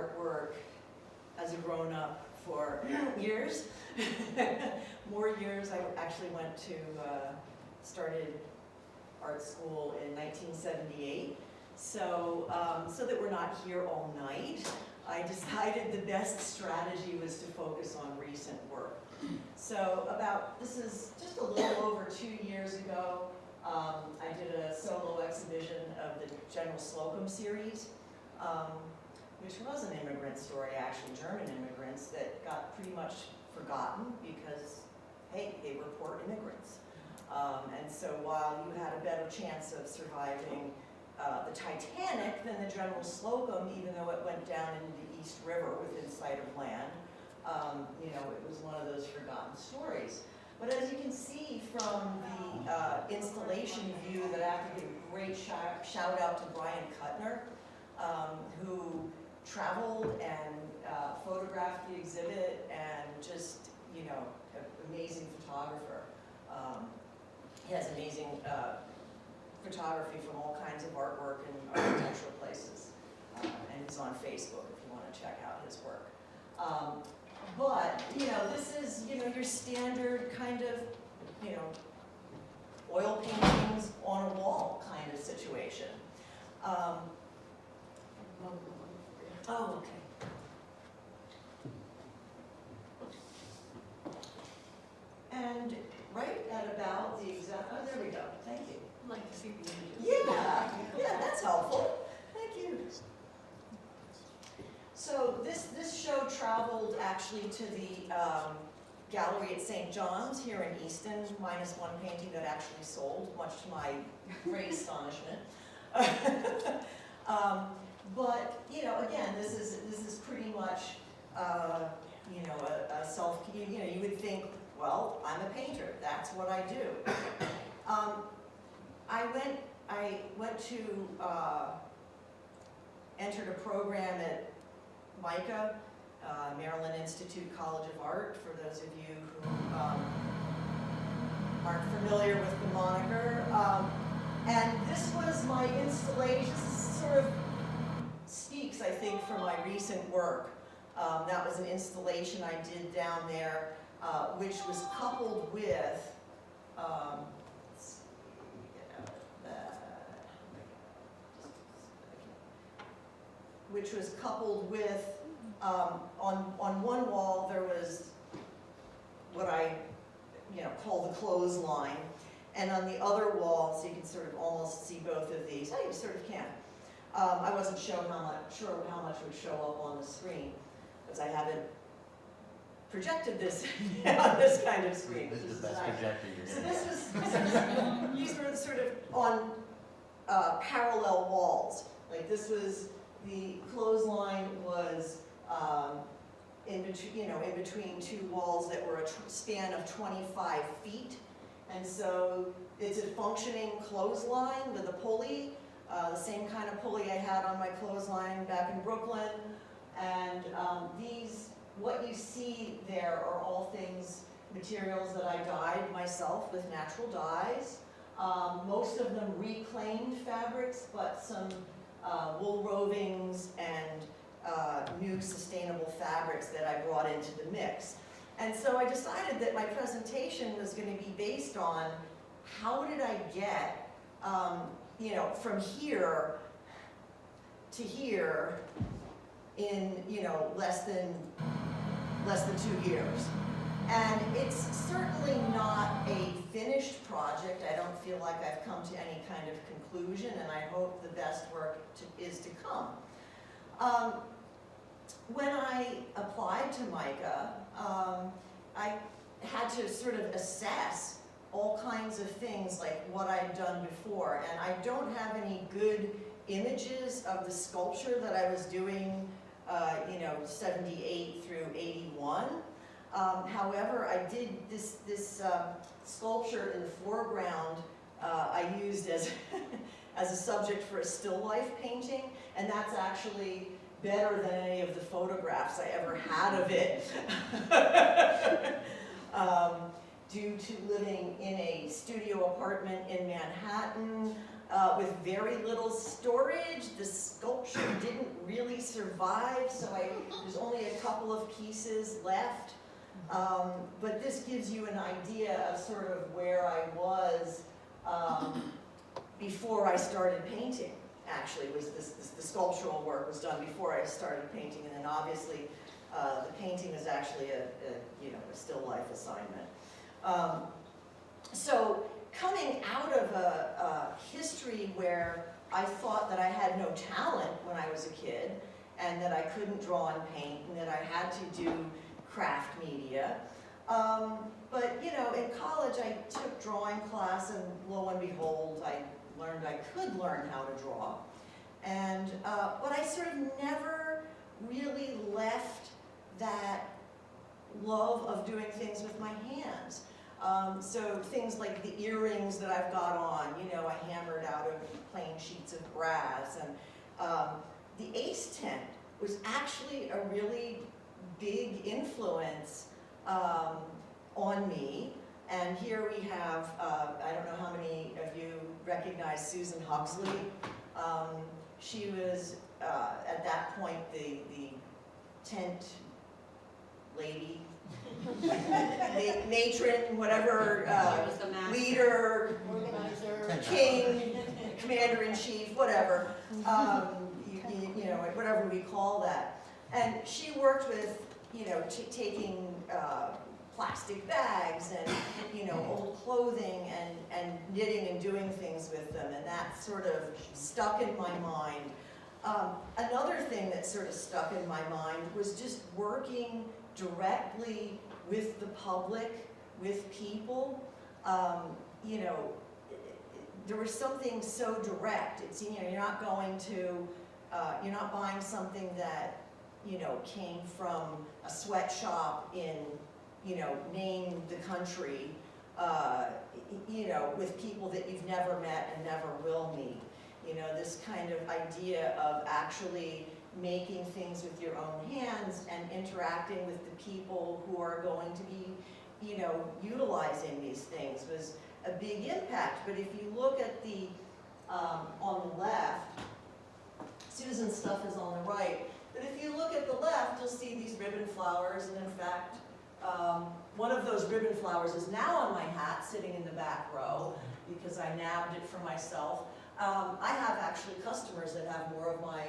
artwork as a grown-up for years. More years. I actually went to, started art school in 1978. So, so that we're not here all night, I decided the best strategy was to focus on recent work. So this is just a little over 2 years ago, I did a solo exhibition of the General Slocum series, which was an immigrant story, actually, German immigrants that got pretty much forgotten because, hey, they were poor immigrants. And so while you had a better chance of surviving the Titanic than the General Slocum, even though it went down into the East River within sight of land, you know, it was one of those forgotten stories. But as you can see from the installation view, that I have to give a great shout out to Brian Kuttner, who traveled and photographed the exhibit, and just, you know, an amazing photographer. He has amazing photography from all kinds of artwork and architectural places. And he's on Facebook if you want to check out his work. But, you know, this is, you know, your standard kind of, you know, oil paintings on a wall kind of situation. Oh, okay. And right at about the exact, oh, there we go, thank you. I'd like to see the images. Yeah, that's helpful. Thank you. So this show traveled actually to the gallery at St. John's here in Easton, minus one painting that actually sold, much to my great astonishment. But you know, again, this is pretty much you know, a self. You know, you would think, well, I'm a painter. That's what I do. I went to entered a program at MICA, Maryland Institute College of Art, for those of you who aren't familiar with the moniker. And this was my installation. This sort of speaks, I think, for my recent work. That was an installation I did down there, which was coupled with on one wall there was what I, you know, call the clothesline, and on the other wall, so you can sort of almost see both of these. Oh, you sort of can. I wasn't sure how much would show up on the screen, because I haven't projected this on this kind of screen. This is the best projector you're going to So these were sort of on parallel walls. Like this was, the clothesline was in between two walls that were a span of 25 feet. And so it's a functioning clothesline with a pulley, the same kind of pulley I had on my clothesline back in Brooklyn. And what you see there are all materials that I dyed myself with natural dyes. Most of them reclaimed fabrics, but some wool rovings and new sustainable fabrics that I brought into the mix. And so I decided that my presentation was going to be based on how did I get, you know, from here to here in, you know, less than 2 years. And it's certainly not a finished project. I don't feel like I've come to any kind of conclusion, and I hope the best work is to come. When I applied to MICA, I had to sort of assess all kinds of things like what I'd done before, and I don't have any good images of the sculpture that I was doing, you know, 78 through 81. However, I did this sculpture in the foreground. I used as as a subject for a still life painting, and that's actually better than any of the photographs I ever had of it. Due to living in a studio apartment in Manhattan with very little storage, the sculpture didn't really survive survive, so there's only a couple of pieces left. But this gives you an idea of sort of where I was before I started painting. Actually, was the sculptural work was done before I started painting, and then obviously the painting is actually a still life assignment. So coming out of a history where I thought that I had no talent when I was a kid, and that I couldn't draw and paint, and that I had to do craft media. But in college I took drawing class, and lo and behold, I learned I could learn how to draw. And but I sort of never really left that love of doing things with my hands. So things like the earrings that I've got on, I hammered out of plain sheets of brass. And the Ace tent was actually a really big influence on me. And here we have, I don't know how many of you recognize Susan Huxley. She was, at that point, the tent lady, matron, whatever, leader, Organizer. king, commander-in-chief, whatever, whatever we call that. And she worked with, taking plastic bags and, old clothing and knitting and doing things with them, and that sort of stuck in my mind. Another thing that sort of stuck in my mind was just working directly with the public, with people. There was something so direct. It's, you're not going to, you're not buying something that, came from a sweatshop in, name the country, with people that you've never met and never will meet. This kind of idea of actually making things with your own hands and interacting with the people who are going to be, utilizing these things was a big impact. But if you look at the, on the left, Susan's stuff is on the right, but if you look at the left, you'll see these ribbon flowers, and in fact, one of those ribbon flowers is now on my hat, sitting in the back row, because I nabbed it for myself. I have actually customers that have more of my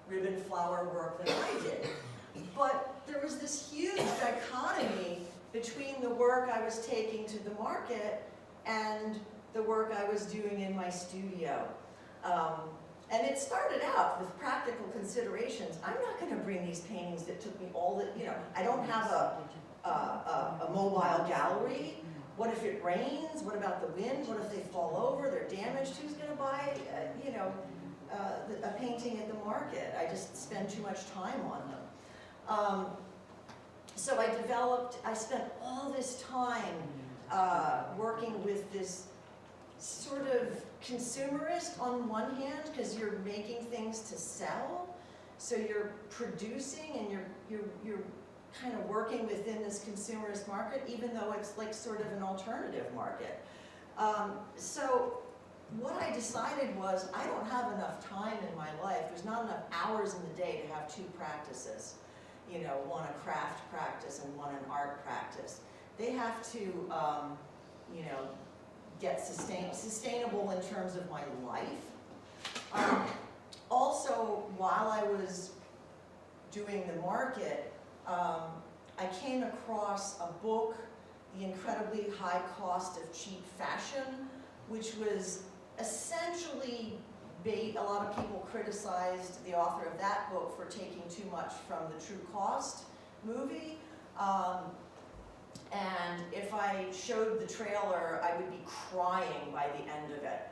ribbon flower work than I did. But there was this huge dichotomy between the work I was taking to the market and the work I was doing in my studio. And it started out with practical considerations. I'm not going to bring these paintings that took me all the, I don't have a mobile gallery. What if it rains? What about the wind? What if they fall over? They're damaged? Who's going to buy, a painting at the market? I just spend too much time on them. So I spent all this time working with this sort of consumerist on one hand, because you're making things to sell. So you're producing and you're kind of working within this consumerist market, even though it's like sort of an alternative market. So what I decided was, I don't have enough time in my life. There's not enough hours in the day to have two practices. One a craft practice and one an art practice. They have to, get sustainable in terms of my life. Also, while I was doing the market, I came across a book, The Incredibly High Cost of Cheap Fashion, which was essentially a lot of people criticized the author of that book for taking too much from the True Cost movie. And if I showed the trailer, I would be crying by the end of it.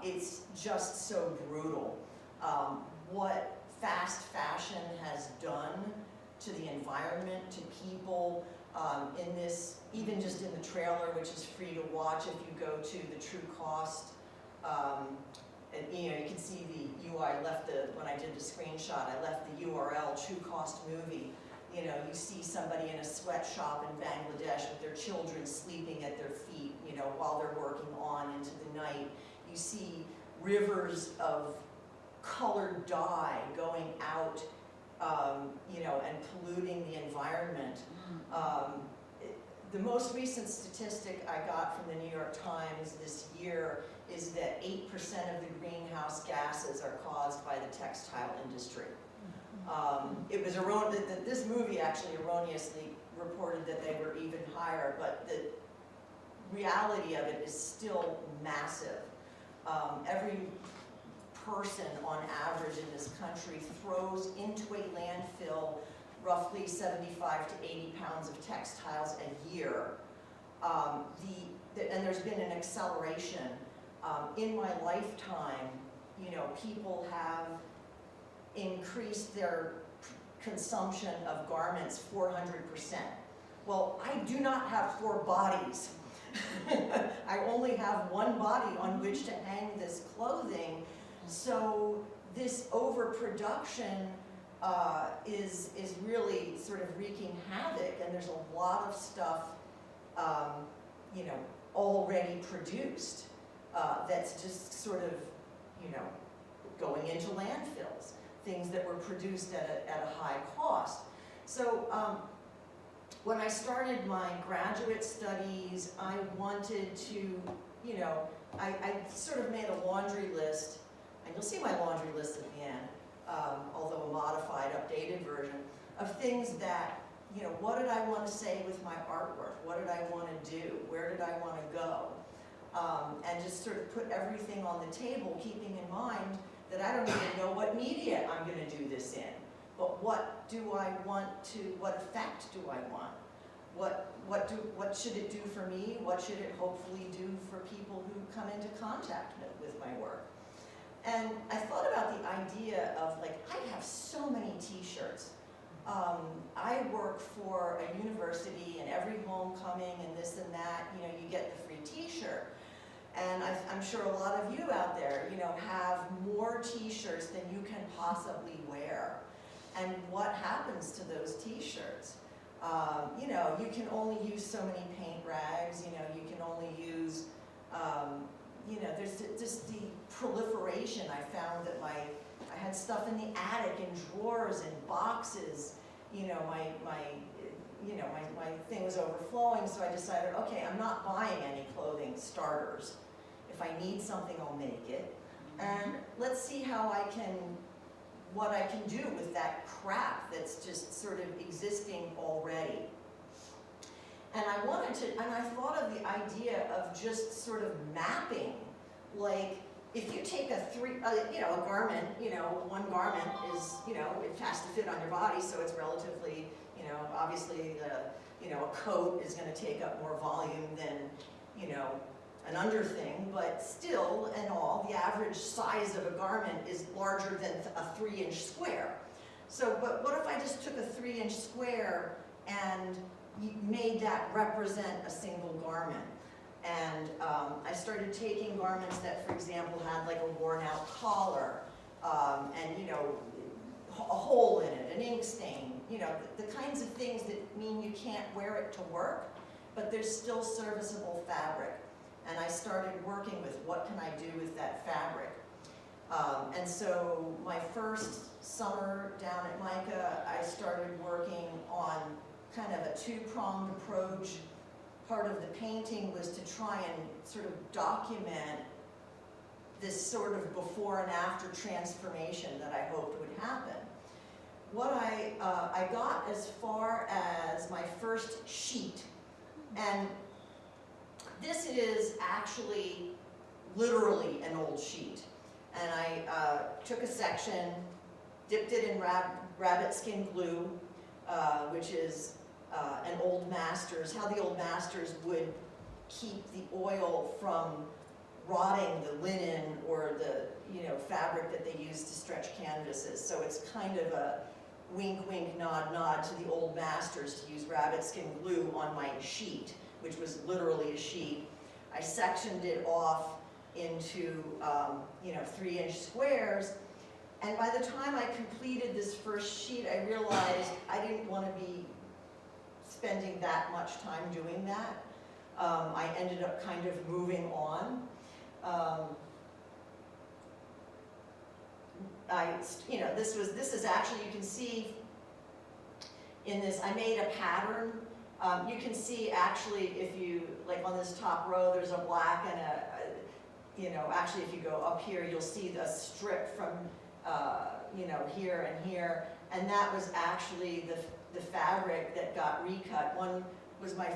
It's just so brutal. What fast fashion has done to the environment, to people, in this, even just in the trailer, which is free to watch if you go to the True Cost. And you can see the UI, when I did the screenshot, I left the URL, True Cost Movie. You see somebody in a sweatshop in Bangladesh with their children sleeping at their feet, while they're working on into the night. You see rivers of colored dye going out you know, and polluting the environment. The most recent statistic I got from the New York Times this year is that 8% of the greenhouse gases are caused by the textile industry. It was this movie actually erroneously reported that they were even higher, but the reality of it is still massive. Every person on average in this country throws into a landfill roughly 75 to 80 pounds of textiles a year. And there's been an acceleration. In my lifetime, you know, people have increased their consumption of garments 400%. Well, I do not have 4 bodies. I only have one body on which to hang this clothing. So this overproduction is really sort of wreaking havoc, and there's a lot of stuff, you know, already produced that's just sort of, you know, going into landfills, things that were produced at a high cost. So when I started my graduate studies, I wanted to, you know, I sort of made a laundry list, and you'll see my laundry list at the end, although a modified, updated version, of things that, you know, what did I want to say with my artwork? What did I want to do? Where did I want to go? And just sort of put everything on the table, keeping in mind that I don't even know what media I'm going to do this in. But what do I want to, what effect do I want? What should it do for me? What should it hopefully do for people who come into contact with my work? And I thought about the idea of, like, I have so many t-shirts. I work for a university, and every homecoming and this and that, you know, you get the free t-shirt. And I'm sure a lot of you out there, you know, have more t-shirts than you can possibly wear. And what happens to those t-shirts? You know, you can only use so many paint rags, you know, you can only use, you know, there's just the proliferation. I found that I had stuff in the attic, in drawers, in boxes, you know, my thing was overflowing, so I decided, okay, I'm not buying any clothing starters. If I need something, I'll make it. And let's see what I can do with that crap that's just sort of existing already. And I thought of the idea of just sort of mapping, like, if you take you know, a garment, you know, one garment is, you know, it has to fit on your body, so it's relatively, you know, obviously you know, a coat is going to take up more volume than, you know, an underthing, but still, in all, the average size of a garment is larger than a 3-inch square. So, but what if I just took a 3-inch square and made that represent a single garment? And I started taking garments that, for example, had like a worn-out collar, and, you know, a hole in it, an ink stain, you know, the kinds of things that mean you can't wear it to work, but there's still serviceable fabric. And I started working with what can I do with that fabric. And so my first summer down at MICA, I started working on kind of a 2-pronged approach. Part of the painting was to try and sort of document this sort of before and after transformation that I hoped would happen. What I got as far as my first sheet, and this is actually literally an old sheet. And I took a section, dipped it in rabbit skin glue, which is an old masters, how the old masters would keep the oil from rotting the linen or the, you know, fabric that they used to stretch canvases. So it's kind of a wink, wink, nod, nod to the old masters to use rabbit skin glue on my sheet, which was literally a sheet. I sectioned it off into, you know, 3-inch squares. And by the time I completed this first sheet, I realized I didn't want to be spending that much time doing that. I ended up kind of moving on. this is actually, you can see in this, I made a pattern. You can see actually if you, like on this top row, there's a black and actually if you go up here, you'll see the strip from, here and here. And that was actually the fabric that got recut. One was my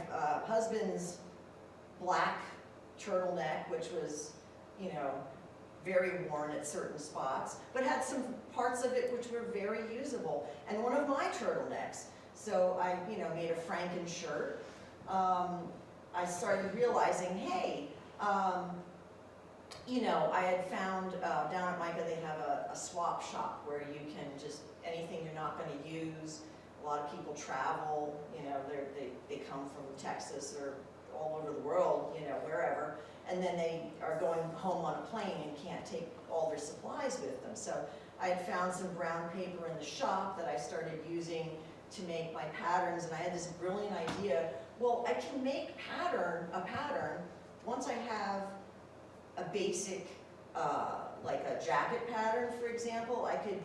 husband's black turtleneck, which was, very worn at certain spots, but had some parts of it which were very usable. And one of my turtlenecks. So I, made a Franken shirt. I started realizing, hey, I had found down at Micah they have a swap shop where you can just, anything you're not going to use. A lot of people travel, they come from Texas or all over the world, wherever, and then they are going home on a plane and can't take all their supplies with them. So I had found some brown paper in the shop that I started using to make my patterns, and I had this brilliant idea, well, I can make a pattern once I have a basic, like a jacket pattern, for example. I could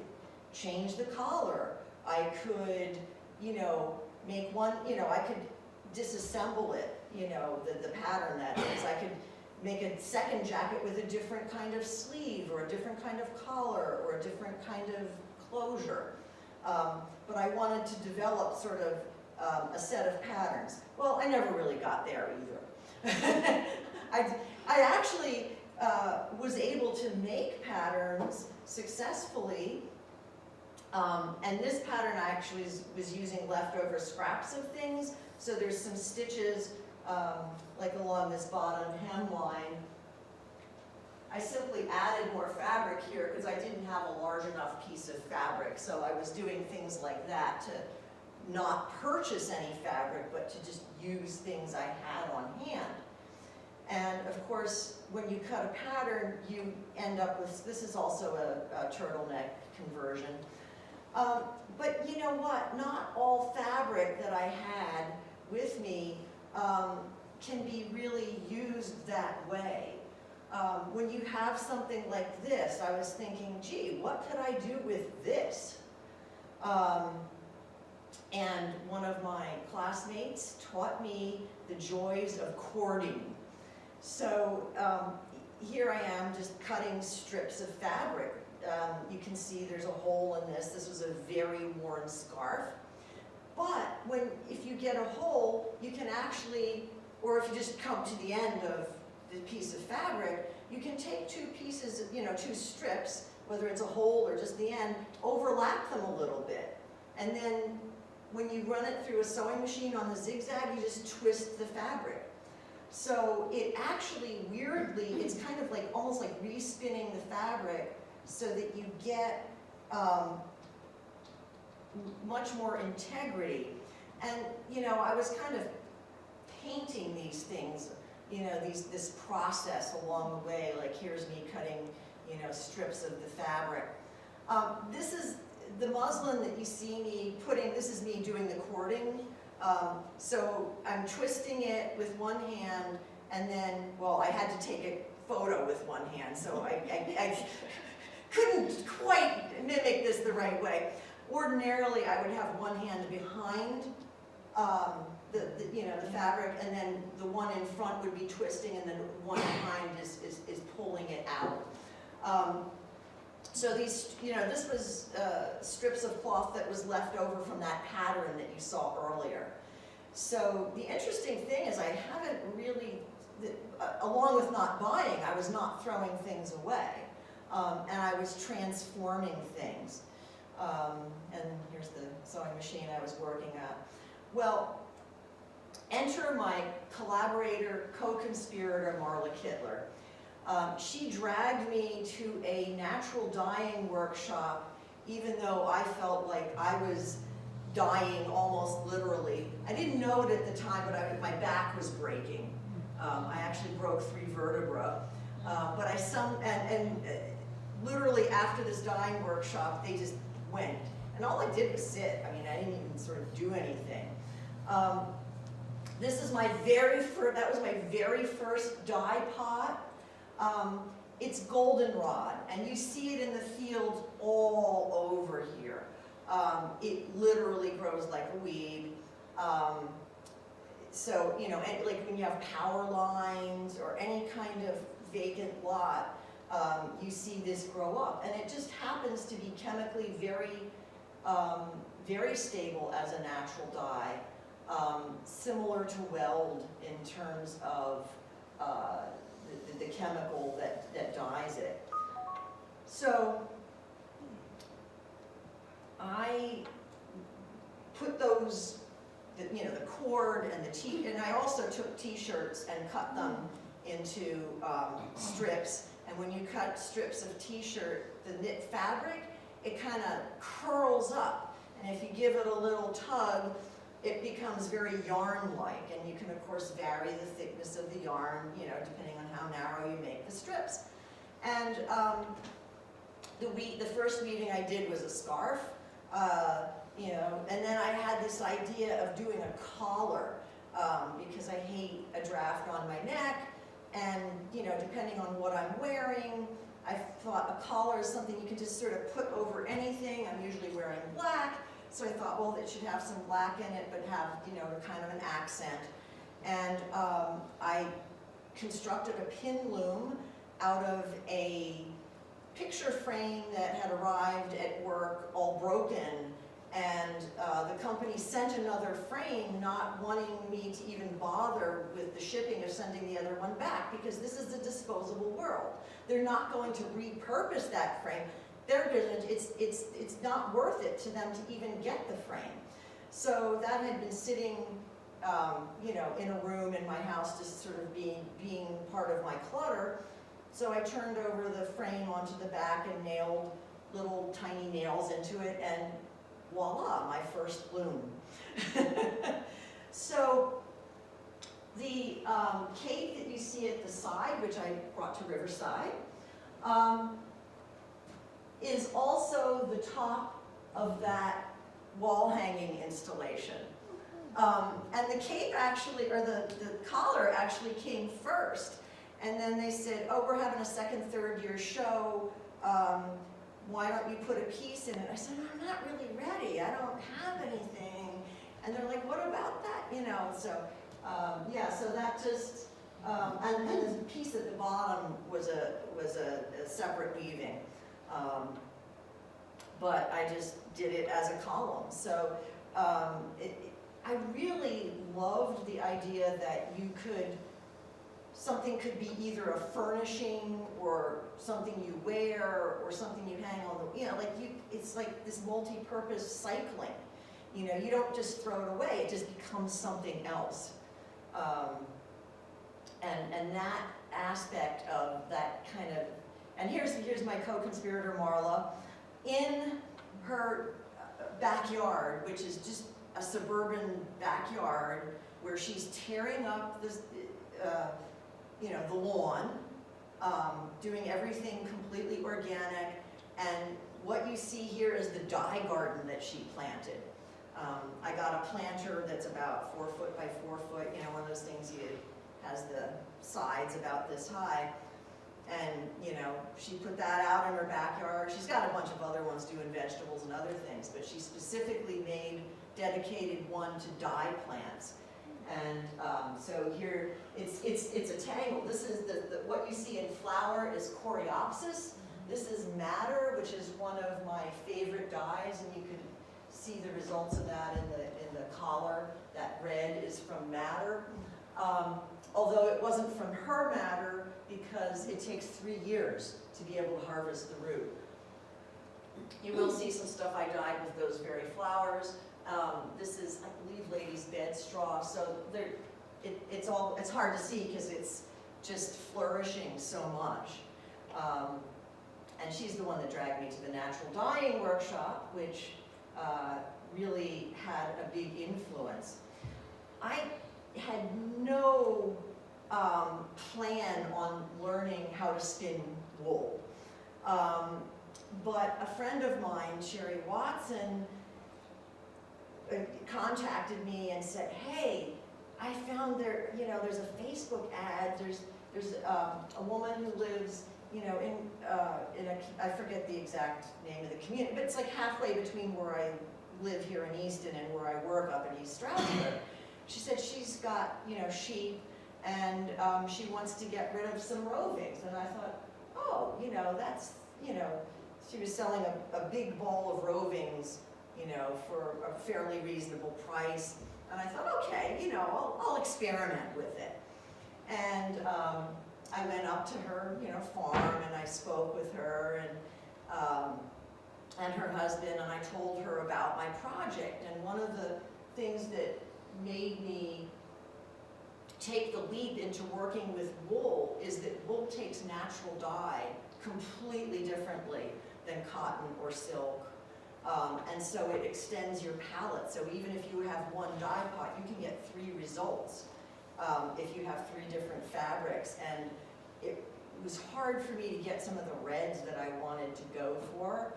change the collar. I could, make one, I could disassemble it, the pattern that is. I could make a second jacket with a different kind of sleeve or a different kind of collar or a different kind of closure. But I wanted to develop sort of a set of patterns. Well, I never really got there either. I actually was able to make patterns successfully. And this pattern I actually was using leftover scraps of things. So there's some stitches like along this bottom hemline. I simply added more fabric here because I didn't have a large enough piece of fabric. So I was doing things like that to not purchase any fabric, but to just use things I had on hand. And of course, when you cut a pattern, you end up with, this is also a turtleneck conversion. But you know what? Not all fabric that I had with me can be really used that way. When you have something like this, I was thinking, gee, what could I do with this? And one of my classmates taught me the joys of cording. So here I am just cutting strips of fabric. You can see there's a hole in this. This was a very worn scarf. But if you get a hole, you can actually, or if you just come to the end of the piece of fabric, you can take two pieces, two strips, whether it's a hole or just the end, overlap them a little bit. And then when you run it through a sewing machine on the zigzag, you just twist the fabric. So it actually, weirdly, it's kind of like, almost like respinning the fabric so that you get much more integrity. And, I was kind of painting these things, this process along the way, like here's me cutting, strips of the fabric. This is the muslin that you see me putting, this is me doing the cording. So I'm twisting it with one hand, and then, well, I had to take a photo with one hand, so I couldn't quite mimic this the right way. Ordinarily, I would have one hand behind the fabric, and then the one in front would be twisting, and then one behind is pulling it out. So these, this was strips of cloth that was left over from that pattern that you saw earlier. So the interesting thing is I haven't really, along with not buying, I was not throwing things away. And I was transforming things. And here's the sewing machine I was working at. Well, enter my collaborator, co-conspirator, Marla Kittler. She dragged me to a natural dyeing workshop, even though I felt like I was dying almost literally. I didn't know it at the time, but my back was breaking. I actually broke 3 vertebrae. But literally after this dyeing workshop, they just went. And all I did was sit. I mean, I didn't even sort of do anything. This is that was my very first dye pot. it's goldenrod, and you see it in the fields all over here. It literally grows like a weed. So, you know, and like when you have power lines or any kind of vacant lot, you see this grow up. And it just happens to be chemically very stable as a natural dye, similar to weld in terms of the chemical that dyes it. So I put those, you know, the cord and and I also took t-shirts and cut them into strips. And when you cut strips of t-shirt, the knit fabric, it kind of curls up. And if you give it a little tug, it becomes very yarn-like. And you can, of course, vary the thickness of the yarn, you know, depending on how narrow you make the strips. And the first weaving I did was a scarf, you know, and then I had this idea of doing a collar, because I hate a draft on my neck. And, you know, depending on what I'm wearing, I thought a collar is something you can just sort of put over anything. I'm usually wearing black, so I thought, well, it should have some black in it, but have, you know, kind of an accent. And I constructed a pin loom out of a picture frame that had arrived at work all broken. And the company sent another frame, not wanting me to even bother with the shipping of sending the other one back, because this is a disposable world. They're not going to repurpose that frame. It's not worth it to them to even get the frame. So that had been sitting, you know, in a room in my house, just sort of being part of my clutter. So I turned over the frame onto the back and nailed little tiny nails into it, and voila, my first loom. So the cape that you see at the side, which I brought to Riverside, is also the top of that wall hanging installation. And the cape actually, or the collar actually came first. And then they said, oh, we're having a second, third year show. Why don't you put a piece in it? I said, I'm not really ready. I don't have anything. And they're like, what about that? You know, so yeah, so that just, and the piece at the bottom was a separate weaving. But I just did it as a column. So I really loved the idea that something could be either a furnishing or something you wear or something you hang on the, you know, like it's like this multi-purpose cycling. You know, you don't just throw it away, it just becomes something else. And that aspect of that kind of, and here's my co-conspirator Marla, in her backyard, which is just a suburban backyard, where she's tearing up this, you know, the lawn, doing everything completely organic, and what you see here is the dye garden that she planted. I got a planter that's about 4 foot by 4 foot, you know, one of those things has the sides about this high, and, you know, she put that out in her backyard. She's got a bunch of other ones doing vegetables and other things, but she specifically dedicated one to dye plants. And so here, it's a tangle. This is what you see in flower is coreopsis. This is madder, which is one of my favorite dyes, and you can see the results of that in the collar. That red is from madder. Although it wasn't from her madder, because it takes 3 years to be able to harvest the root. You will see some stuff I dyed with those very flowers. This is, I believe, lady's bed straw, so it's hard to see because it's just flourishing so much. And she's the one that dragged me to the natural dyeing workshop, which really had a big influence. I had no plan on learning how to spin wool. But a friend of mine, Sherry Watson, contacted me and said, hey, I found there's a Facebook ad, there's a woman who lives, I forget the exact name of the community, but it's like halfway between where I live here in Easton and where I work up in East Stroudsburg. She said she's got, sheep, and she wants to get rid of some rovings. And I thought, oh, that's, she was selling a big ball of rovings, for a fairly reasonable price. And I thought, okay, I'll experiment with it. And I went up to her, farm, and I spoke with her and her husband, and I told her about my project. And one of the things that made me take the leap into working with wool is that wool takes natural dye completely differently than cotton or silk. And so it extends your palette. So even if you have one dye pot, you can get 3 results if you have 3 different fabrics. And it was hard for me to get some of the reds that I wanted to go for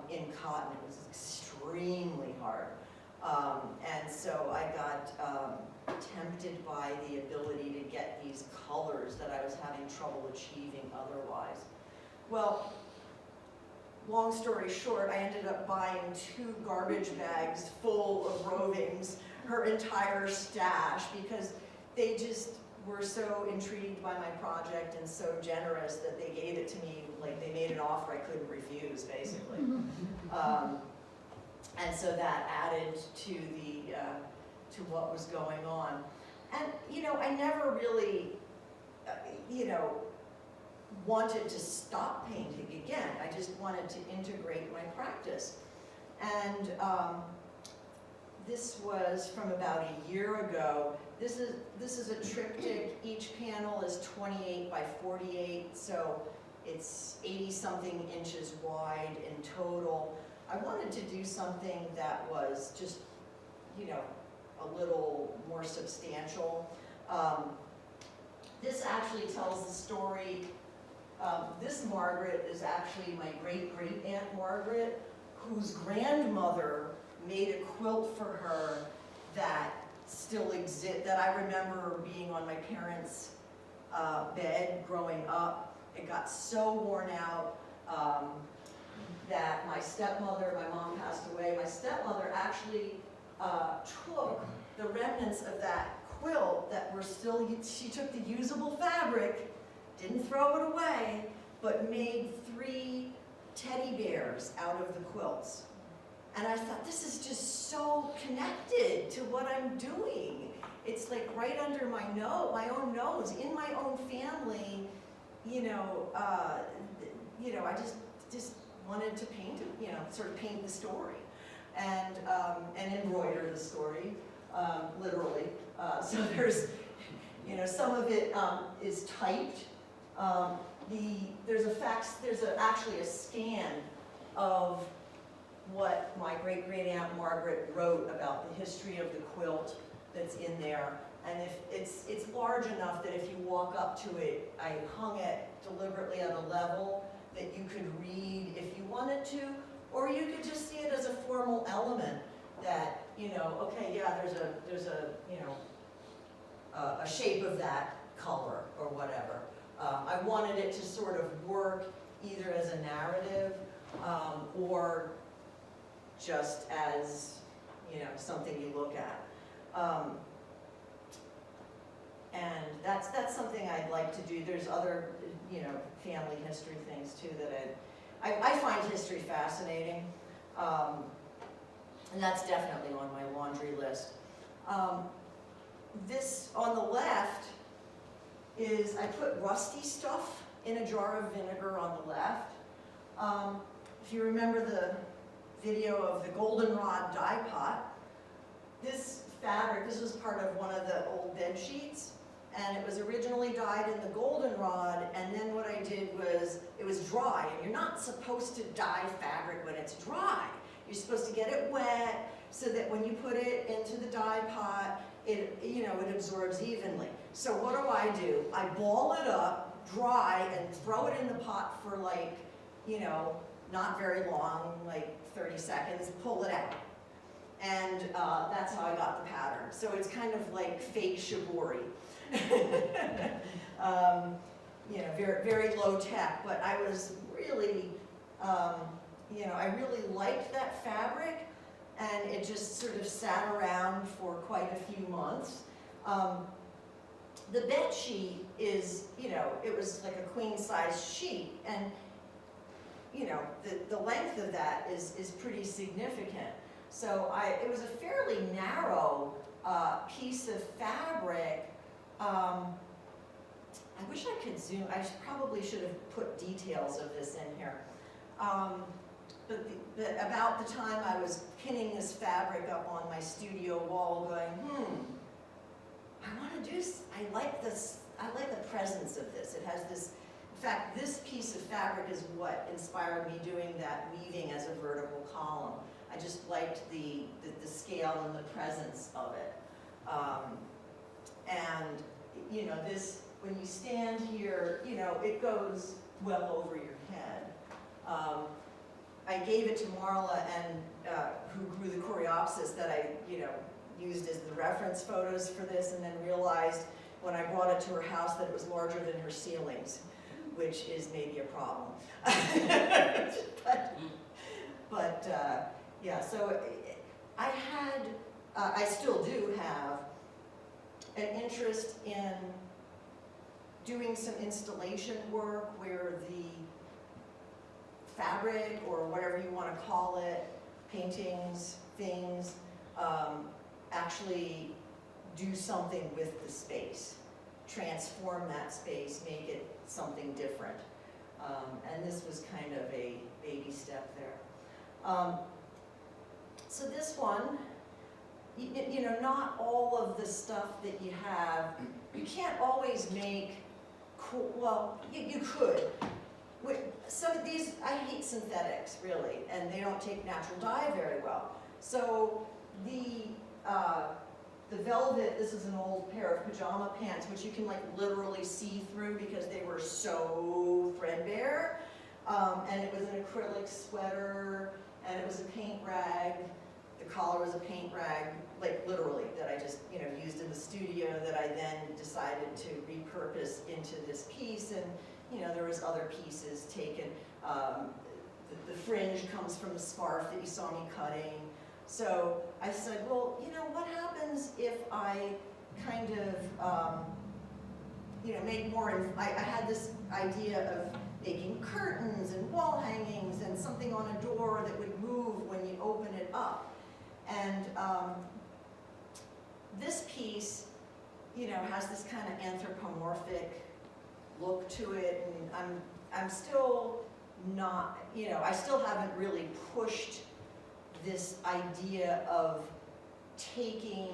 in cotton. It was extremely hard. And so I got tempted by the ability to get these colors that I was having trouble achieving otherwise. Well, long story short, I ended up buying 2 garbage bags full of rovings, her entire stash, because they just were so intrigued by my project and so generous that they gave it to me, like they made an offer I couldn't refuse, basically. And so that added to to what was going on. And, I never really, wanted to stop painting again. I just wanted to integrate my practice. And this was from about a year ago. This is a triptych. Each panel is 28 by 48, so it's 80-something inches wide in total. I wanted to do something that was just, a little more substantial. This actually tells the story. This Margaret is actually my great-great-aunt Margaret, whose grandmother made a quilt for her that still exists, that I remember being on my parents' bed growing up. It got so worn out that my stepmother, my mom passed away, my stepmother actually took the remnants of that quilt that were still, she took the usable fabric, didn't throw it away, but made 3 teddy bears out of the quilts. And I thought, this is just so connected to what I'm doing. It's like right under my own nose, in my own family, I just wanted to paint it, sort of paint the story. And embroider the story, literally. So there's, some of it is typed. There's actually a scan of what my great-great-aunt Margaret wrote about the history of the quilt that's in there. And if it's large enough that if you walk up to it, I hung it deliberately at a level that you could read if you wanted to, or you could just see it as a formal element that, okay, yeah, there's a shape of that color or whatever. I wanted it to sort of work either as a narrative or just as, something you look at. And that's something I'd like to do. There's other, family history things too that I find history fascinating. And that's definitely on my laundry list. This on the left is, I put rusty stuff in a jar of vinegar on the left. If you remember the video of the goldenrod dye pot, this fabric, this was part of one of the old bed sheets, and it was originally dyed in the goldenrod, and then what I did was, it was dry, and you're not supposed to dye fabric when it's dry. You're supposed to get it wet so that when you put it into the dye pot, it absorbs evenly. So what do? I ball it up, dry, and throw it in the pot for not very long, like 30 seconds, pull it out. And that's how I got the pattern. So it's kind of like fake shibori. you know, very, very low tech, but I was really, you know, I really liked that fabric, and it just sort of sat around for quite a few months. The bed sheet is, you know, it was like a queen size sheet, and you know, the length of that is pretty significant. So it was a fairly narrow piece of fabric. I wish I could zoom. I probably should have put details of this in here. But about the time I was pinning this fabric up on my studio wall going, I want to do, I like this, I like the presence of this. It has this, in fact, this piece of fabric is what inspired me doing that weaving as a vertical column. I just liked the scale and the presence of it. And, you know, this, when you stand here, you know, it goes well over your head. I gave it to Marla, and who grew the coreopsis that I, you know, used as the reference photos for this, and then realized when I brought it to her house that it was larger than her ceilings, which is maybe a problem. but yeah, so I still do have an interest in doing some installation work where the fabric, or whatever you want to call it, paintings, things, actually do something with the space, transform that space, make it something different. And this was kind of a baby step there. So this one, you know, not all of the stuff that you have, you can't always make cool, well, you could. Some of these, I hate synthetics, really, and they don't take natural dye very well. So the velvet, this is an old pair of pajama pants, which you can like literally see through because they were so threadbare. And it was an acrylic sweater, and it was a paint rag. The collar was a paint rag, like literally, that I just, you know, used in the studio, that I then decided to repurpose into this piece. And you know, there was other pieces taken. The fringe comes from the scarf that you saw me cutting. So I said, well, you know, what happens if I kind of, you know, make more, I had this idea of making curtains and wall hangings and something on a door that would move when you open it up. And this piece, you know, has this kind of anthropomorphic look to it, and I'm still not, you know, I still haven't really pushed this idea of taking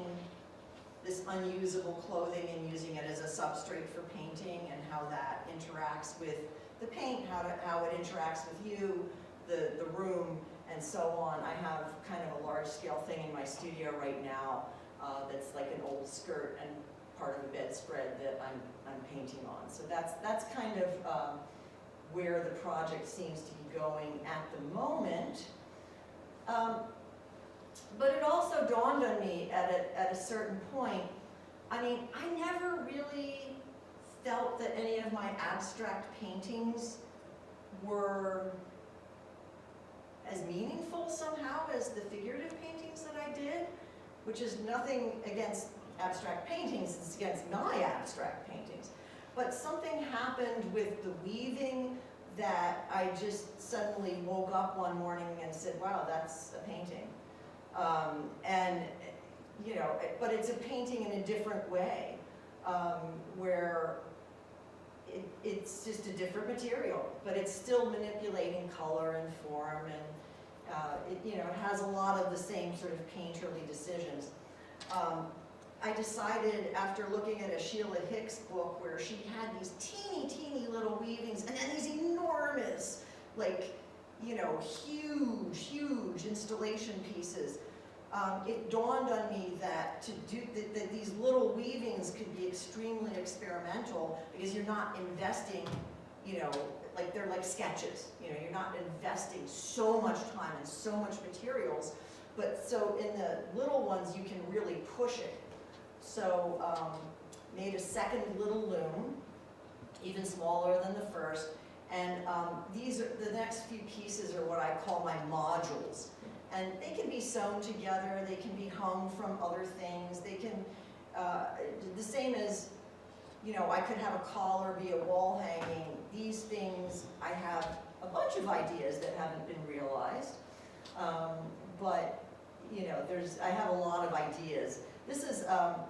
this unusable clothing and using it as a substrate for painting, and how that interacts with the paint, how it interacts with you, the room, and so on. I have kind of a large scale thing in my studio right now that's like an old skirt and part of a bedspread that I'm painting on. So that's kind of where the project seems to be going at the moment. But it also dawned on me at a certain point, I mean, I never really felt that any of my abstract paintings were as meaningful somehow as the figurative paintings that I did, which is nothing against abstract paintings, it's against my abstract paintings. But something happened with the weaving that I just suddenly woke up one morning and said, wow, that's a painting. And, you know, but it's a painting in a different way, where it's just a different material, but it's still manipulating color and form, and you know, it has a lot of the same sort of painterly decisions. I decided, after looking at a Sheila Hicks book where she had these teeny little weavings and then these enormous, like, you know, huge installation pieces, it dawned on me that that these little weavings could be extremely experimental, because you're not investing, you know, like they're like sketches, you know, you're not investing so much time and so much materials, but so in the little ones you can really push it. So made a second little loom, even smaller than the first. And these are, the next few pieces are what I call my modules. And they can be sewn together, they can be hung from other things, they can, the same as, you know, I could have a collar be a wall hanging. These things, I have a bunch of ideas that haven't been realized. But, you know, I have a lot of ideas. This is a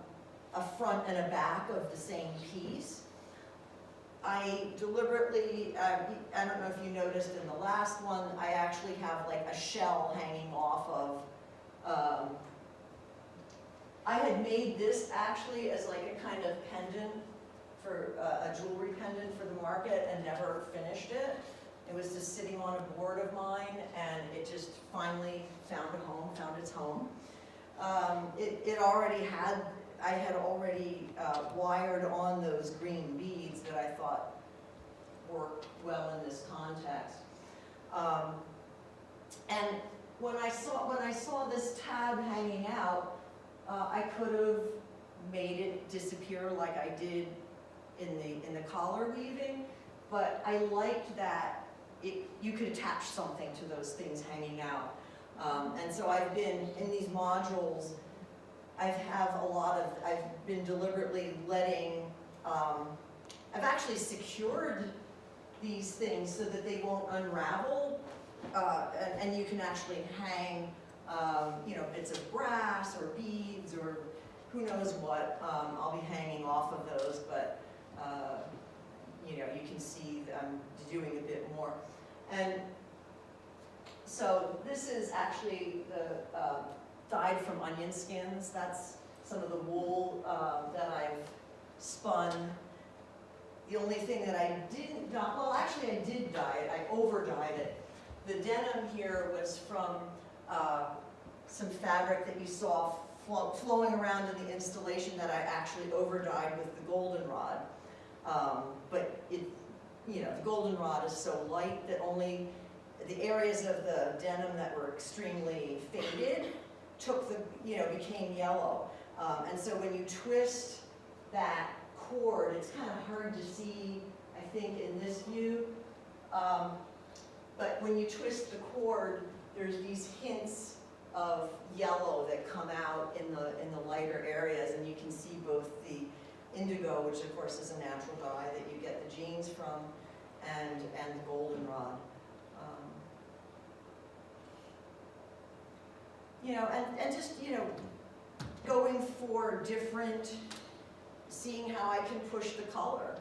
front and a back of the same piece. I deliberately, I don't know if you noticed in the last one, I actually have like a shell hanging off of, I had made this actually as like a kind of pendant for a jewelry pendant for the market and never finished it. It was just sitting on a board of mine and it just finally found a home, found its home. It already had, I had already wired on those green beads that I thought worked well in this context. And when I saw this tab hanging out, I could have made it disappear like I did in the collar weaving, but I liked that you could attach something to those things hanging out. And so I've been, in these modules, I've been deliberately letting, I've actually secured these things so that they won't unravel, and you can actually hang, you know, bits of brass or beads or who knows what. I'll be hanging off of those, but you know, you can see that I'm doing a bit more. And so this is actually the dyed from onion skins. That's some of the wool that I've spun. The only thing that I didn't dye, well actually I did dye it, I over dyed it. The denim here was from some fabric that you saw flowing around in the installation that I actually over dyed with the goldenrod. But it, you know, the goldenrod is so light that only the areas of the denim that were extremely faded took the, you know, became yellow. And so when you twist that cord, it's kind of hard to see, I think, in this view. But when you twist the cord, there's these hints of yellow that come out in the lighter areas, and you can see both the indigo, which of course is a natural dye that you get the jeans from, and the goldenrod. You know, and just, you know, going for different, seeing how I can push the color.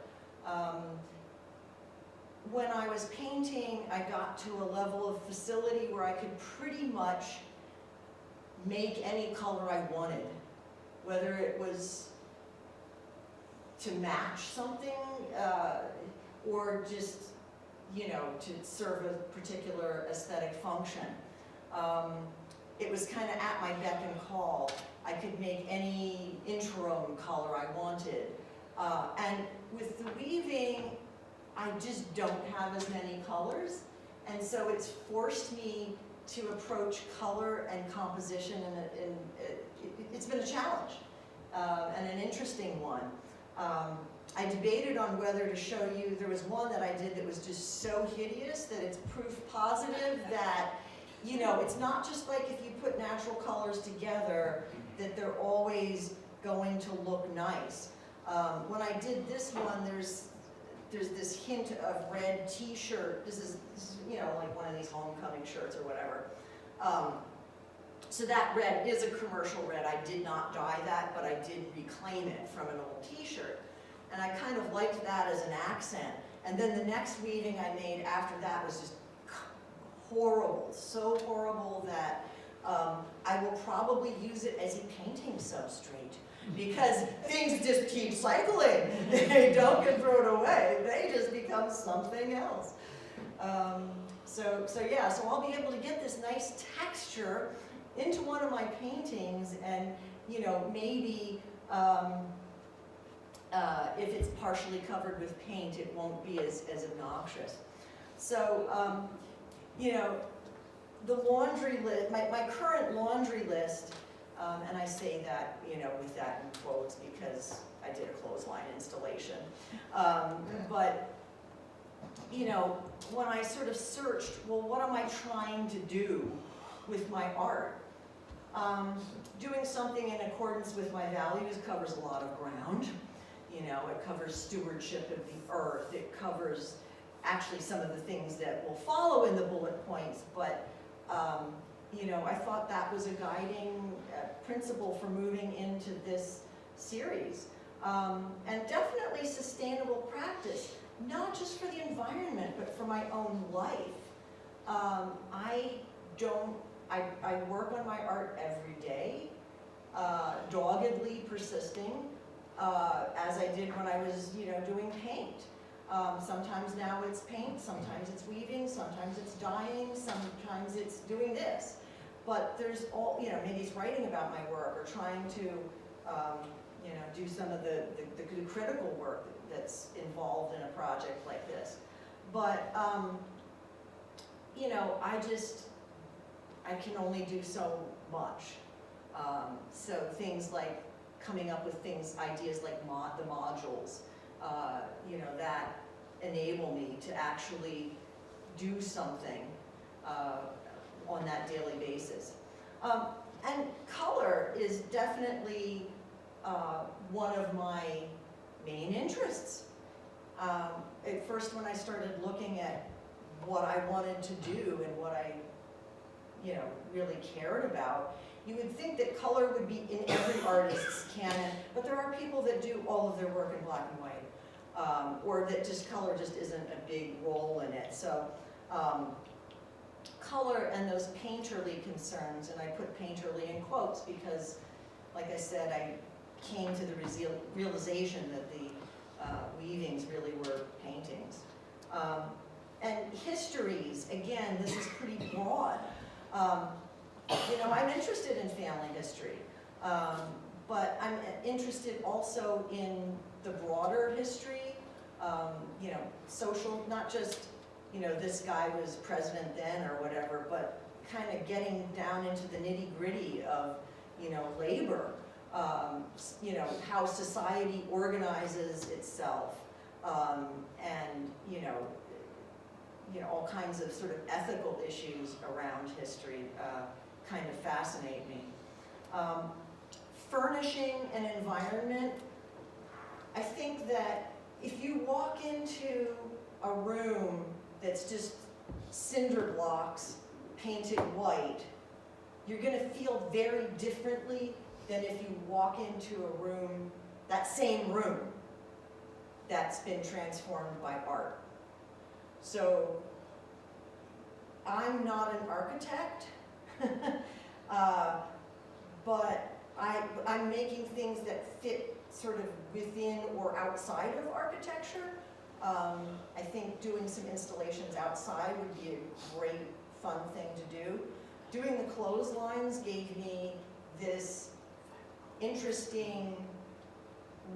When I was painting, I got to a level of facility where I could pretty much make any color I wanted, whether it was to match something or just, you know, to serve a particular aesthetic function. It was kind of at my beck and call. I could make any interim color I wanted. And with the weaving, I just don't have as many colors. And so it's forced me to approach color and composition, and it's been a challenge and an interesting one. I debated on whether to show you, there was one that I did that was just so hideous that it's proof positive that, you know, it's not just like if you put natural colors together that they're always going to look nice. When I did this one, there's this hint of red t-shirt. This is, you know, like one of these homecoming shirts or whatever. So that red is a commercial red. I did not dye that, but I did reclaim it from an old t-shirt. And I kind of liked that as an accent. And then the next weaving I made after that was just horrible, so horrible that I will probably use it as a painting substrate, because things just keep cycling. They don't get thrown away. They just become something else. So yeah, so I'll be able to get this nice texture into one of my paintings, and, you know, maybe if it's partially covered with paint, it won't be as obnoxious. So, you know, the laundry list, my current laundry list, And I say that, with that in quotes because I did a clothesline installation. But, when I sort of searched, well, what am I trying to do with my art? Doing something in accordance with my values covers a lot of ground. It covers stewardship of the earth. It covers actually some of the things that will follow in the bullet points, but I thought that was a guiding principle for moving into this series. And definitely sustainable practice, not just for the environment, but for my own life. I work on my art every day, doggedly persisting, as I did when I was, doing paint. Sometimes now it's paint, sometimes it's weaving, sometimes it's dyeing, sometimes it's doing this. But there's maybe it's writing about my work or trying to, do some of the critical work that's involved in a project like this. But, I can only do so much. So things like coming up with ideas like the modules, that enable me to actually do something on that daily basis. And color is definitely one of my main interests. At first, when I started looking at what I wanted to do and what I really cared about, you would think that color would be in every artist's canon, but there are people that do all of their work in black and white, or that just color just isn't a big role in it. So color and those painterly concerns, and I put painterly in quotes because, like I said, I came to the realization that the weavings really were paintings. And histories, again, this is pretty broad. I'm interested in family history, but I'm interested also in the broader history, social, not just, this guy was president then or whatever, but kind of getting down into the nitty-gritty of, labor, how society organizes itself, and, all kinds of sort of ethical issues around history kind of fascinate me. Furnishing an environment, I think that if you walk into a room that's just cinder blocks painted white, you're going to feel very differently than if you walk into a room, that same room, that's been transformed by art. So I'm not an architect, but I'm making things that fit sort of within or outside of architecture. I think doing some installations outside would be a great, fun thing to do. Doing the clotheslines gave me this interesting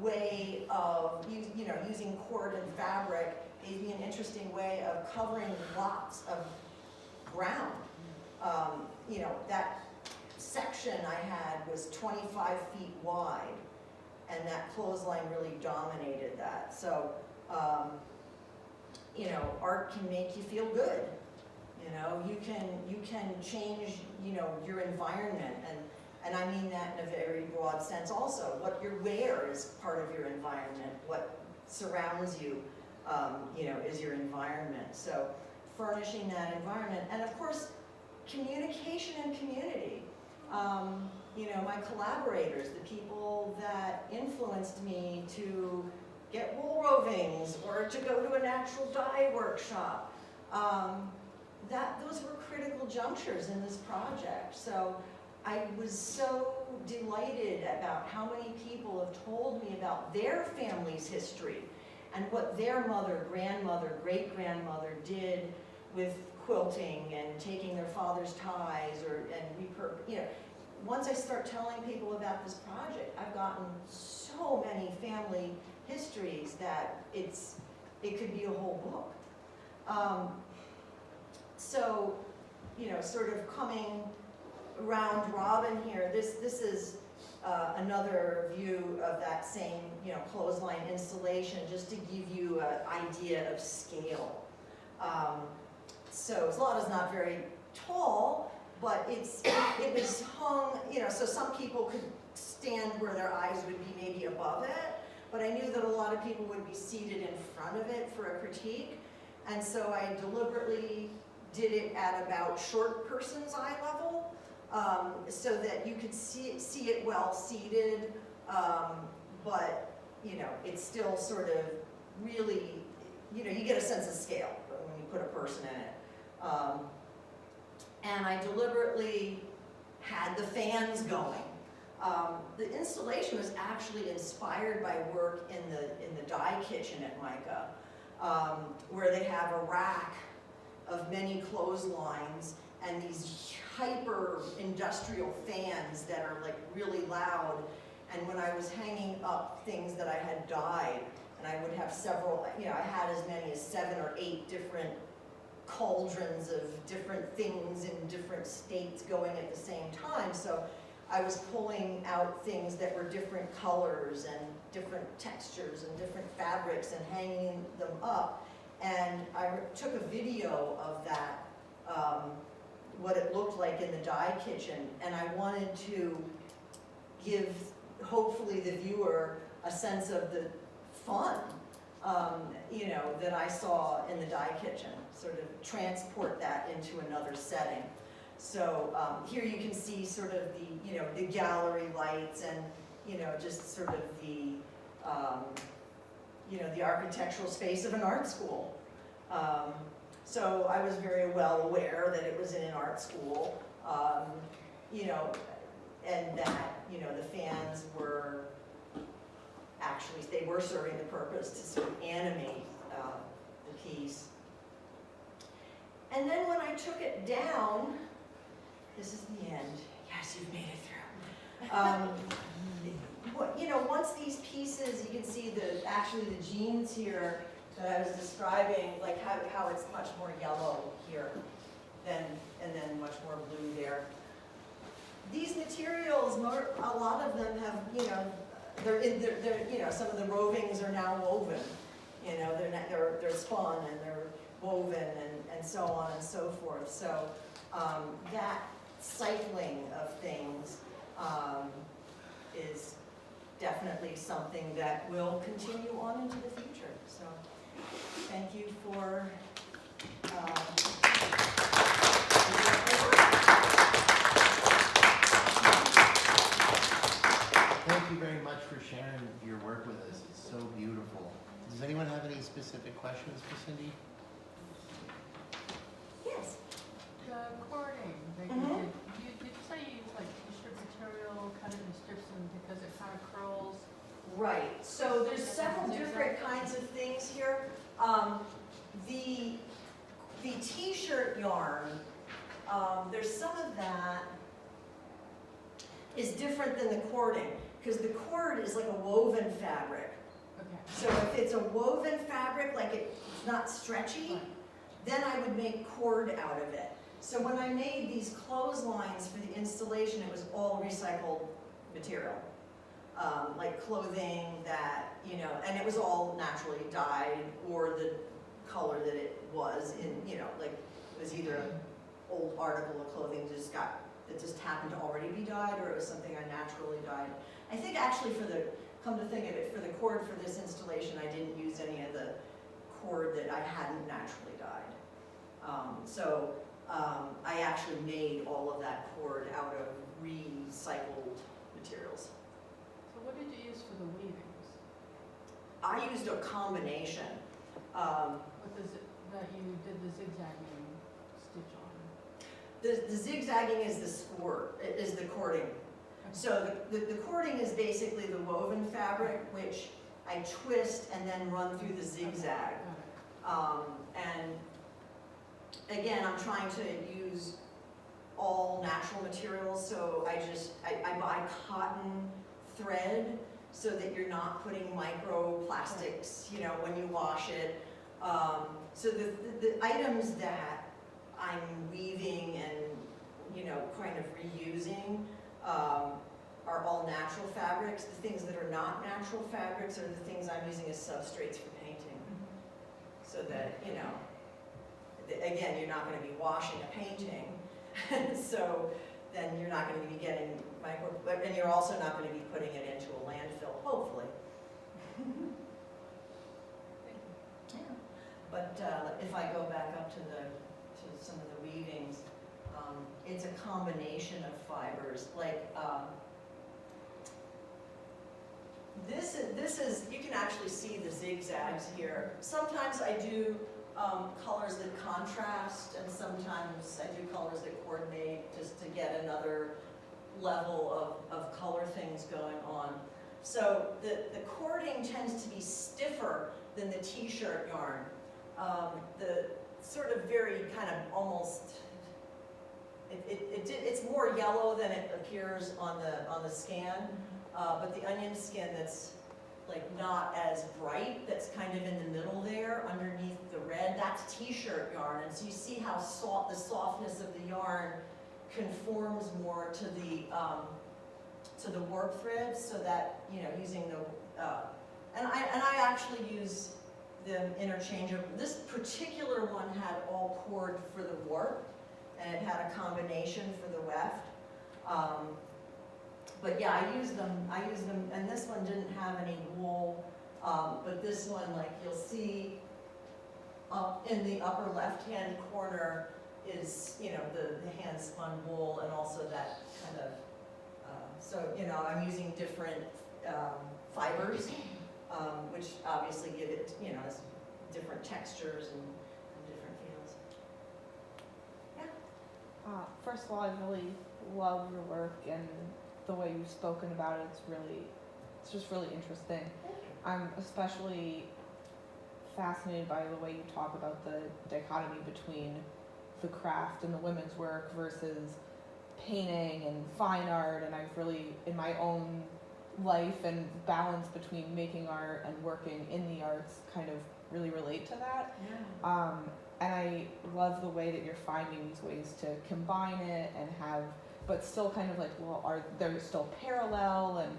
way of, using cord and fabric, gave me an interesting way of covering lots of ground. That section I had was 25 feet wide, and that clothesline really dominated that. So, art can make you feel good. You can change, your environment, and I mean that in a very broad sense also. What you wear is part of your environment. What surrounds you, is your environment. So furnishing that environment, and of course, communication and community. My collaborators, the people that influenced me to get wool rovings or to go to a natural dye workshop. Those were critical junctures in this project. So I was so delighted about how many people have told me about their family's history and what their mother, grandmother, great-grandmother did with quilting and taking their father's ties once I start telling people about this project, I've gotten so many family histories that it could be a whole book. So, sort of coming round robin here, this is another view of that same, clothesline installation, just to give you an idea of scale. So Zlata's not very tall, but it was hung, so some people could stand where their eyes would be maybe above it, but I knew that a lot of people would be seated in front of it for a critique, and so I deliberately did it at about short person's eye level, so that you could see it well seated, but it's still sort of really, you get a sense of scale when you put a person in it. And I deliberately had the fans going. The installation was actually inspired by work in the dye kitchen at Mica, where they have a rack of many clotheslines and these hyper industrial fans that are like really loud. And when I was hanging up things that I had dyed, and I would have several, I had as many as 7 or 8 different cauldrons of different things in different states going at the same time. So I was pulling out things that were different colors and different textures and different fabrics and hanging them up. And I took a video of that, what it looked like in the dye kitchen, and I wanted to give, hopefully, the viewer a sense of the fun, that I saw in the dye kitchen, sort of transport that into another setting. So here you can see sort of the, the gallery lights and, just sort of the, the architectural space of an art school. So I was very well aware that it was in an art school, and that, the fans were actually, they were serving the purpose to sort of animate the piece. And then when I took it down, this is the end. Yes, you've made it through. Once these pieces, you can see actually the jeans here that I was describing, like how it's much more yellow here and then much more blue there. These materials, a lot of them have, they're some of the rovings are now woven. They're spun and they're woven and so on and so forth. So that cycling of things is definitely something that will continue on into the future. So thank you for Thank you very much for sharing your work with us. It's so beautiful. Does anyone have any specific questions for Cindy? Yes. The cording that you did, did you say you use like t-shirt material, cut it in strips and because it kind of curls? Right. So there's several different kinds of things here. The t-shirt yarn, there's some of that is different than the cording, because the cord is like a woven fabric. Okay. So if it's a woven fabric, like it's not stretchy, Right. then I would make cord out of it. So when I made these clotheslines for the installation, it was all recycled material. Like clothing that, and it was all naturally dyed, or the color that it was in, like it was either an old article of clothing that just happened to already be dyed, or it was something I naturally dyed. I think actually come to think of it, for the cord for this installation, I didn't use any of the cord that I hadn't naturally dyed. I actually made all of that cord out of recycled materials. So what did you use for the weavings? I used a combination. That you did the zigzagging stitch on? The zigzagging is is the cording. Okay. So the cording is basically the woven fabric, which I twist and then run through the zigzag. And again, I'm trying to use all natural materials, so I buy cotton thread so that you're not putting microplastics, when you wash it. So the items that I'm weaving and, you know, kind of reusing are all natural fabrics. The things that are not natural fabrics are the things I'm using as substrates for painting. So that, you know, again, you're not going to be washing a painting, so then you're not going to be getting and you're also not going to be putting it into a landfill, hopefully. But if I go back up to some of the weavings, it's a combination of fibers. Like this is you can actually see the zigzags here. Sometimes I do colors that contrast, and sometimes I do colors that coordinate just to get another level of color things going on. So the cording tends to be stiffer than the t-shirt yarn. The sort of very kind of almost, it's more yellow than it appears on the scan, but the onion skin that's like not as bright, that's kind of in the middle there underneath the red, that's t-shirt yarn. And so you see how the softness of the yarn conforms more to the warp threads, so that, you know, using the, and I actually use them interchangeable. This particular one had all cord for the warp, and it had a combination for the weft. But yeah, I use them, and this one didn't have any wool, but this one, like you'll see up in the upper left-hand corner is, you know, the hand-spun wool, and also that kind of, so, you know, I'm using different fibers, which obviously give it, you know, different textures and different feels. Yeah. First of all, I really love your work, and the way you've spoken about it, it's just really interesting. I'm especially fascinated by the way you talk about the dichotomy between the craft and the women's work versus painting and fine art, and I've really, in my own life and balance between making art and working in the arts, kind of really relate to that. Yeah. And I love the way that you're finding these ways to combine it and have, but still kind of like, well, are there still parallel? And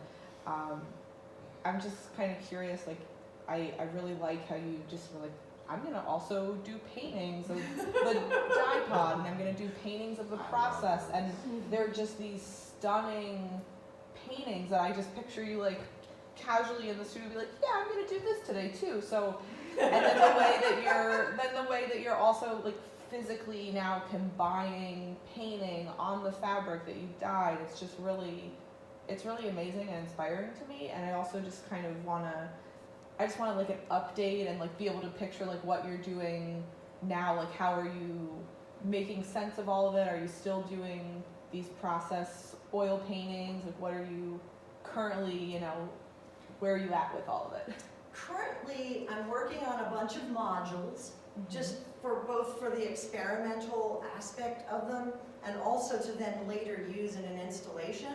I'm just kind of curious, like, I really like how you just were like, I'm gonna also do paintings of the dye pod, and I'm gonna do paintings of the process, and they're just these stunning paintings that I just picture you like casually in the studio, be like, yeah, I'm gonna do this today too. So, and then the way that you're also like physically now combining painting on the fabric that you dyed, it's really amazing and inspiring to me. And I also just kind of I just want like an update and like be able to picture like what you're doing now. Like, how are you making sense of all of it? Are you still doing these process oil paintings? Like, what are you currently, you know, where are you at with all of it? Currently, I'm working on a bunch of modules, just both for the experimental aspect of them, and also to then later use in an installation.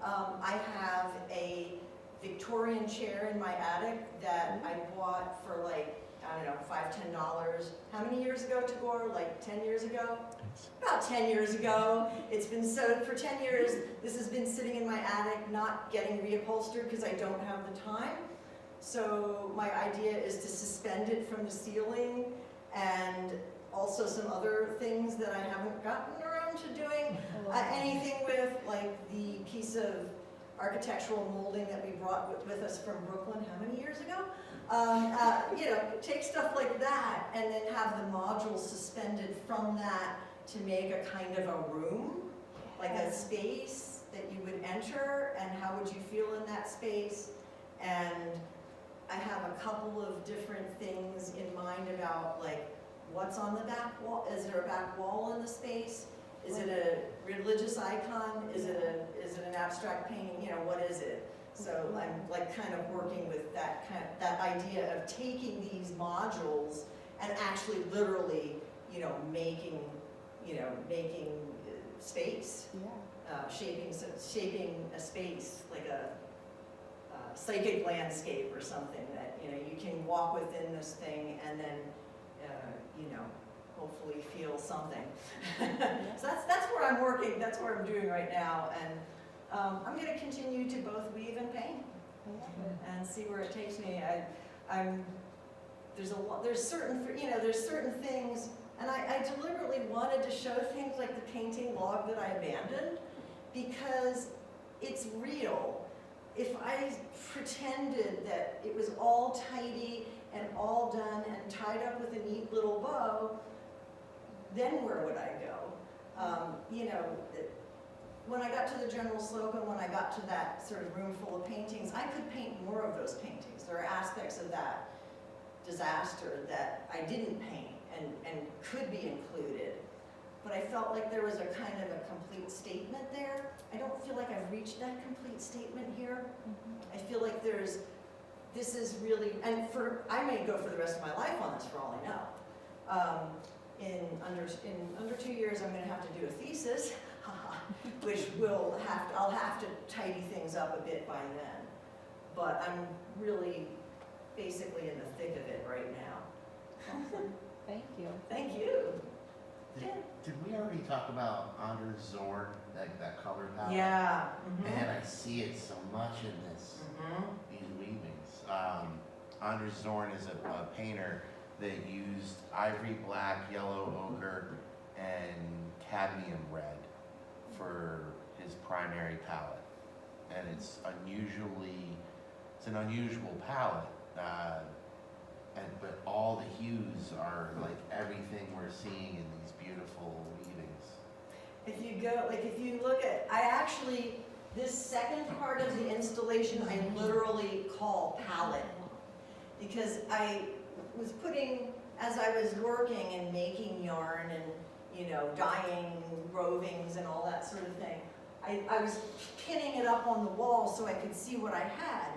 I have a Victorian chair in my attic that I bought for like, I don't know, $5, $10. How many years ago, Tagore? Like 10 years ago? About 10 years ago. It's been sewed for 10 years. This has been sitting in my attic, not getting reupholstered because I don't have the time. So my idea is to suspend it from the ceiling, and also some other things that I haven't gotten around to doing. Anything with like the piece of architectural molding that we brought with us from Brooklyn, how many years ago? You know, take stuff like that and then have the modules suspended from that to make a kind of a room, like a space that you would enter, and how would you feel in that space. And I have a couple of different things in mind about like what's on the back wall. Is there a back wall in the space? Is it a religious icon? Is it an abstract painting? You know, what is it? So I'm like kind of working with that idea of taking these modules and actually literally, you know, making space. Yeah. Shaping a space like a psychic landscape or something that, you know, you can walk within this thing and then, you know, hopefully feel something. So that's where I'm working, that's what I'm doing right now, and I'm gonna continue to both weave and paint and see where it takes me. There's certain things, and I deliberately wanted to show things like the painting log that I abandoned, because it's real. If I pretended that it was all tidy and all done and tied up with a neat little bow, then where would I go? When I got to the general slope and when I got to that sort of room full of paintings, I could paint more of those paintings. There are aspects of that disaster that I didn't paint and could be included. But I felt like there was a kind of a complete statement there. I don't feel like I've reached that complete statement here. I feel like this is really, and I may go for the rest of my life on this for all I know. In under 2 years, I'm gonna have to do a thesis, which I'll have to tidy things up a bit by then. But I'm really basically in the thick of it right now. Awesome. Thank you. Thank you. Did we already talk about Anders Zorn, that color palette? Yeah. Man, I see it so much in these weavings. Anders Zorn is a painter that used ivory black, yellow ochre, and cadmium red for his primary palette. And it's an unusual palette. But all the hues are like everything we're seeing in these beautiful weavings. If you look at, this second part of the installation, I literally call palette. Because I was as I was working and making yarn and, dyeing rovings and all that sort of thing, I was pinning it up on the wall so I could see what I had.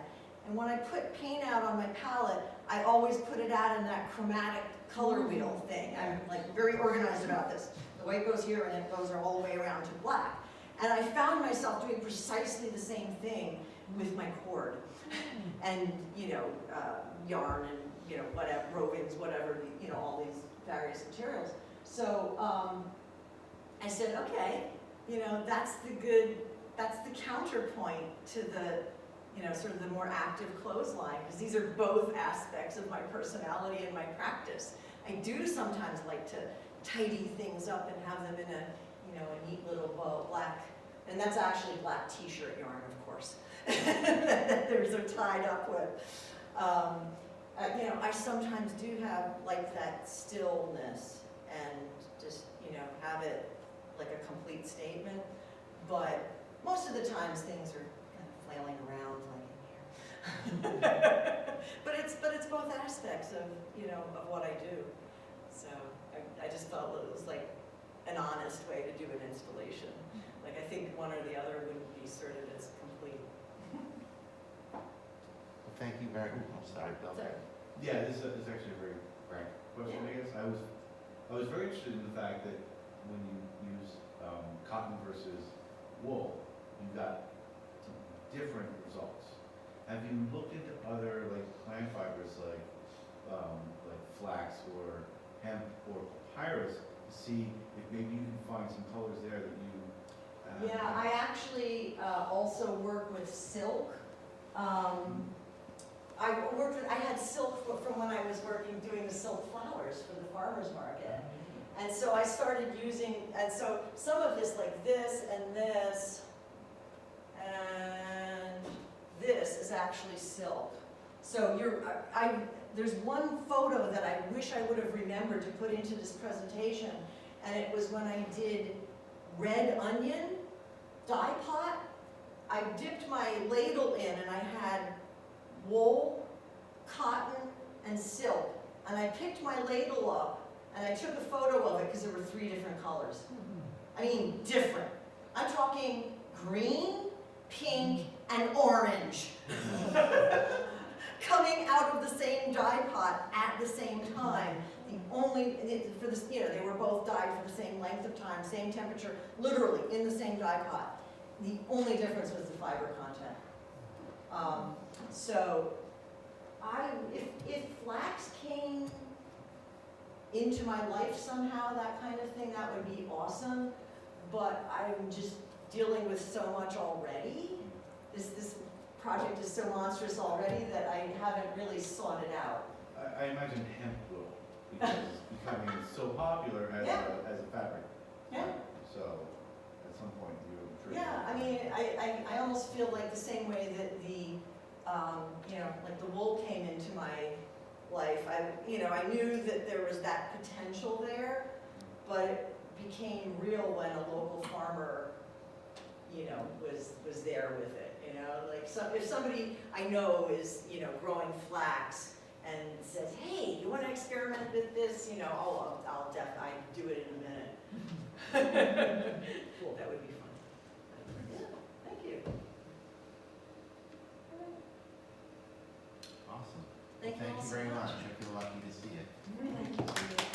And when I put paint out on my palette, I always put it out in that chromatic color wheel thing. I'm like very organized about this. The white goes here and it goes all the way around to black. And I found myself doing precisely the same thing with my cord. And, yarn and, whatever, rovings, whatever, all these various materials. So I said, okay, that's the counterpoint to the, sort of the more active clothesline, because these are both aspects of my personality and my practice. I do sometimes like to tidy things up and have them in a neat little bow, black, and that's actually black t-shirt yarn, of course, that they're tied up with. I sometimes do have like that stillness and just, have it like a complete statement, but most of the times things are kind of flailing around like in here. but it's both aspects of, of what I do. So I just thought it was like an honest way to do an installation. Like I think one or the other wouldn't be sort of as complete. Well, thank you very much. I'm sorry, Bill. Sorry. Yeah, this is actually a very frank question, I guess. I was very interested in the fact that when you use cotton versus wool, you got some different results. Have you looked into other plant fibers like flax or hemp or papyrus to see if maybe you can find some colors there that you? Yeah, I actually also work with silk. I had silk from when I was doing the silk flowers for the farmer's market. And so I started using, and so some of this, like this and this, and this is actually silk. So there's one photo that I wish I would have remembered to put into this presentation, and it was when I did red onion dye pot. I dipped my ladle in and I had wool, cotton, and silk. And I picked my ladle up and I took a photo of it because there were 3 different colors. I mean, different. I'm talking green, pink, and orange. Coming out of the same dye pot at the same time. They were both dyed for the same length of time, same temperature, literally in the same dye pot. The only difference was the fiber content. So if flax came into my life somehow, that kind of thing, that would be awesome. But I'm just dealing with so much already. This project is so monstrous already that I haven't really sought it out. I imagine hemp will, because it's becoming so popular as Yeah. as a fabric. Yeah. So, at some point, you're. Yeah, I mean, I almost feel like the same way that the, you know, like the wool came into my life. I knew that there was that potential there, but it became real when a local farmer, you know, was there with it, you know? Like, if somebody I know is, you know, growing flax and says, hey, you wanna experiment with this? You know, I'll do it in a minute. Cool, that would be fun. Yeah, thank you. Awesome. Thank you all Thank you so very much. much. I feel lucky to see it. Thank you.